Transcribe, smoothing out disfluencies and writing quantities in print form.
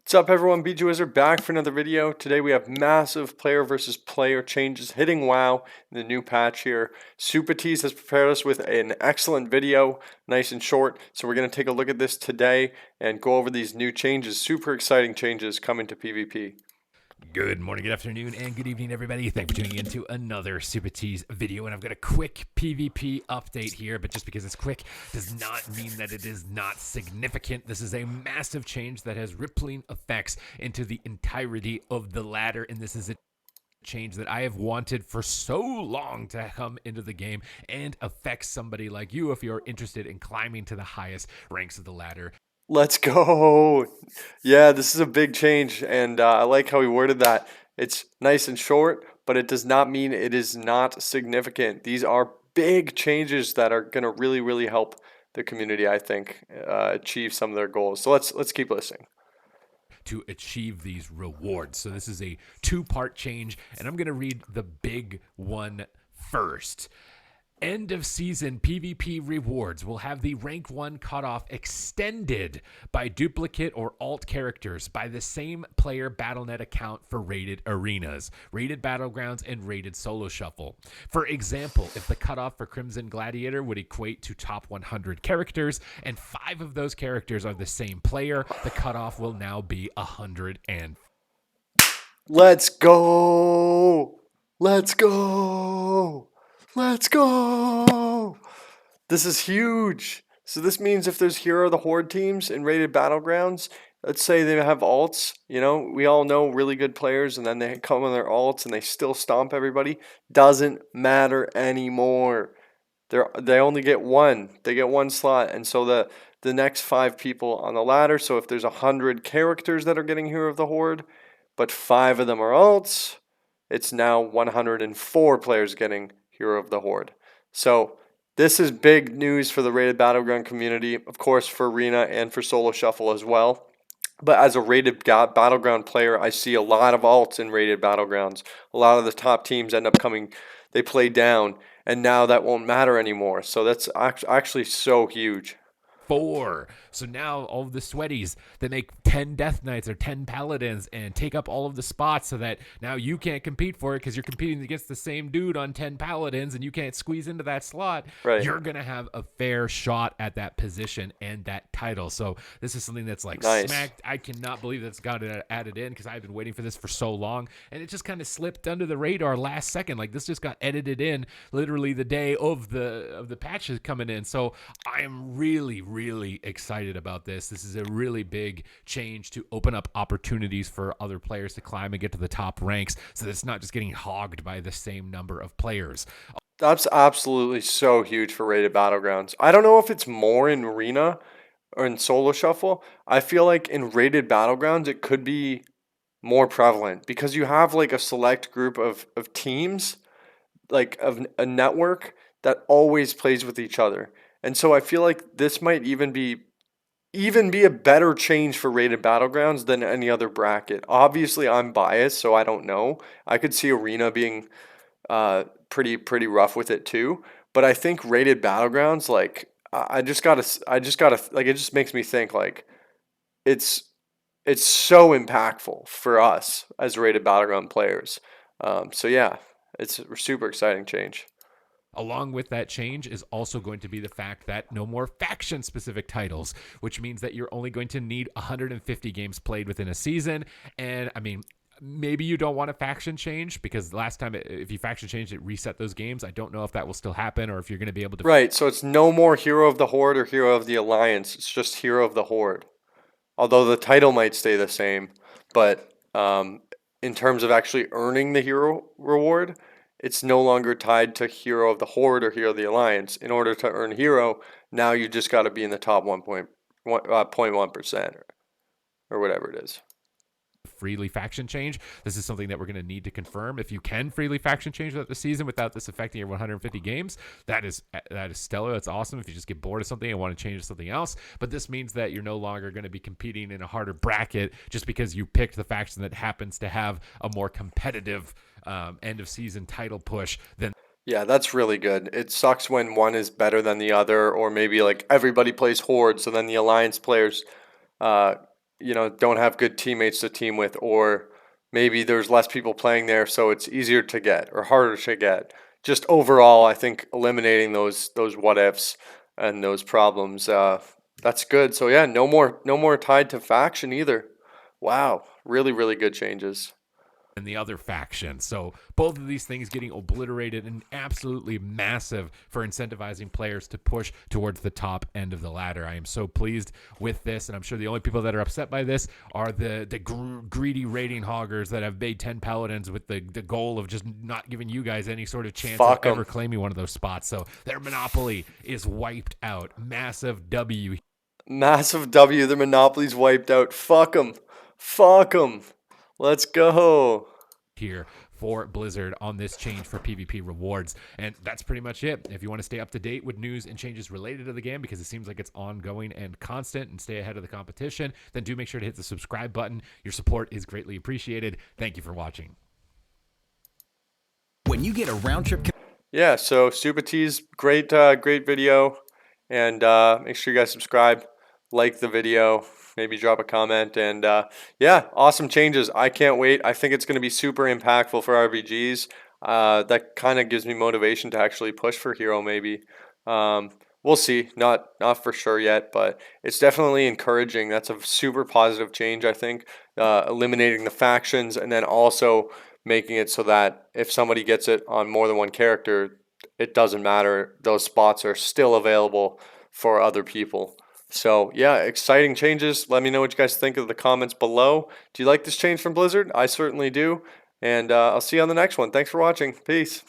What's up everyone, BG Wizard back for another video. Today we have massive player versus player changes hitting WoW in the new patch here. Super Tease has prepared us with an excellent video, nice and short. So we're going to take a look at this today and go over these new changes, super exciting changes coming to PvP. Good morning, good afternoon, and good evening, everybody. Thanks for tuning in to another Super Tease video, and I've got a quick PvP update here, but just because it's quick does not mean that it is not significant. This is a massive change that has rippling effects into the entirety of the ladder, and this is a change that I have wanted for so long to come into the game and affect somebody like you if you're interested in climbing to the highest ranks of the ladder. Let's go. Yeah, this is a big change, and I like how he worded that. It's nice and short, but it does not mean it is not significant. These are big changes that are going to really help the community, I think, achieve some of their goals. So let's keep listening. To achieve these rewards. So this is a two-part change, and I'm going to read the big one first. End of season PvP rewards will have the rank 1 cutoff extended by duplicate or alt characters by the same player BattleNet account for rated arenas, rated battlegrounds, and rated solo shuffle. For example, if the cutoff for Crimson Gladiator would equate to top 100 characters and 5 of those characters are the same player, the cutoff will now be 100 and. Let's go! Let's go! Let's go! This is huge. So this means if there's Hero of the Horde teams in rated battlegrounds, let's say they have alts, we all know really good players, and then they come on their alts and they still stomp everybody. Doesn't matter anymore. They only get one. They get one slot, and so the next 5 people on the ladder. So if there's 100 characters that are getting Hero of the Horde, but 5 of them are alts, it's now 104 players getting Hero of the Horde. So this is big news for the rated battleground community, of course for arena and for solo shuffle as well. But as a rated battleground player, I see a lot of alts in rated battlegrounds. A lot of the top teams end up coming, they play down, and now that won't matter anymore. So that's actually so huge. 4. So now all of the sweaties that make 10 Death Knights or 10 Paladins and take up all of the spots so that now you can't compete for it because you're competing against the same dude on 10 Paladins and you can't squeeze into that slot. Right. You're going to have a fair shot at that position and that title. So this is something that's like nice. Smacked. I cannot believe that's got it added in because I've been waiting for this for so long and it just kind of slipped under the radar last second. Like this just got edited in literally the day of the patches coming in. So I am really excited about this. This is a really big change to open up opportunities for other players to climb and get to the top ranks so that it's not just getting hogged by the same number of players. That's absolutely so huge for rated battlegrounds. I don't know if it's more in arena or in solo shuffle. I feel like in rated battlegrounds it could be more prevalent because you have like a select group of teams, like of a network that always plays with each other. And so I feel like this might even be a better change for rated battlegrounds than any other bracket. Obviously, I'm biased, so I don't know. I could see arena being pretty rough with it too. But I think rated battlegrounds, like I just gotta like it just makes me think like it's so impactful for us as rated battleground players. So yeah, it's a super exciting change. Along with that change is also going to be the fact that no more faction-specific titles, which means that you're only going to need 150 games played within a season. And, I mean, maybe you don't want a faction change because last time, if you faction changed, it reset those games. I don't know if that will still happen or if you're going to be able to... Right, so it's no more Hero of the Horde or Hero of the Alliance. It's just Hero of the Horde. Although the title might stay the same, but in terms of actually earning the hero reward, it's no longer tied to Hero of the Horde or Hero of the Alliance. In order to earn Hero, now you just got to be in the top 0.1% or whatever it is. Freely faction change. This is something that we're going to need to confirm. If you can freely faction change throughout the season without this affecting your 150 games, that is stellar. That's awesome. If you just get bored of something and want to change to something else, but this means that you're no longer going to be competing in a harder bracket just because you picked the faction that happens to have a more competitive end of season title push than. Yeah, that's really good. It sucks when one is better than the other, or maybe like everybody plays Horde, so then the Alliance players don't have good teammates to team with, or maybe there's less people playing there, so it's easier to get or harder to get. Just overall, I think eliminating those what ifs and those problems, that's good. So yeah, no more tied to faction either. Wow, really really good changes. And the other faction. So both of these things getting obliterated and absolutely massive for incentivizing players to push towards the top end of the ladder. I am so pleased with this, and I'm sure the only people that are upset by this are the greedy rating hoggers that have made 10 paladins with the goal of just not giving you guys any sort of chance of Fuck 'em. ever claiming one of those spots. So their monopoly is wiped out. Massive W Massive W. Their monopoly's wiped out. Fuck them. Fuck them. Let's go. here for Blizzard on this change for PvP rewards. And that's pretty much it. If you want to stay up to date with news and changes related to the game, because it seems like it's ongoing and constant, and stay ahead of the competition, then do make sure to hit the subscribe button. Your support is greatly appreciated. Thank you for watching. When you get a round trip. Yeah, so Super T's great video. And make sure you guys subscribe, like the video, maybe drop a comment. And yeah, awesome changes. I can't wait. I think it's going to be super impactful for RBGs. That kind of gives me motivation to actually push for Hero maybe. We'll see. Not for sure yet, but it's definitely encouraging. That's a super positive change, I think. Eliminating the factions, and then also making it so that if somebody gets it on more than one character, it doesn't matter. Those spots are still available for other people. So yeah, exciting changes. Let me know what you guys think of the comments below. Do you like this change from Blizzard? I certainly do. And I'll see you on the next one. Thanks for watching. Peace.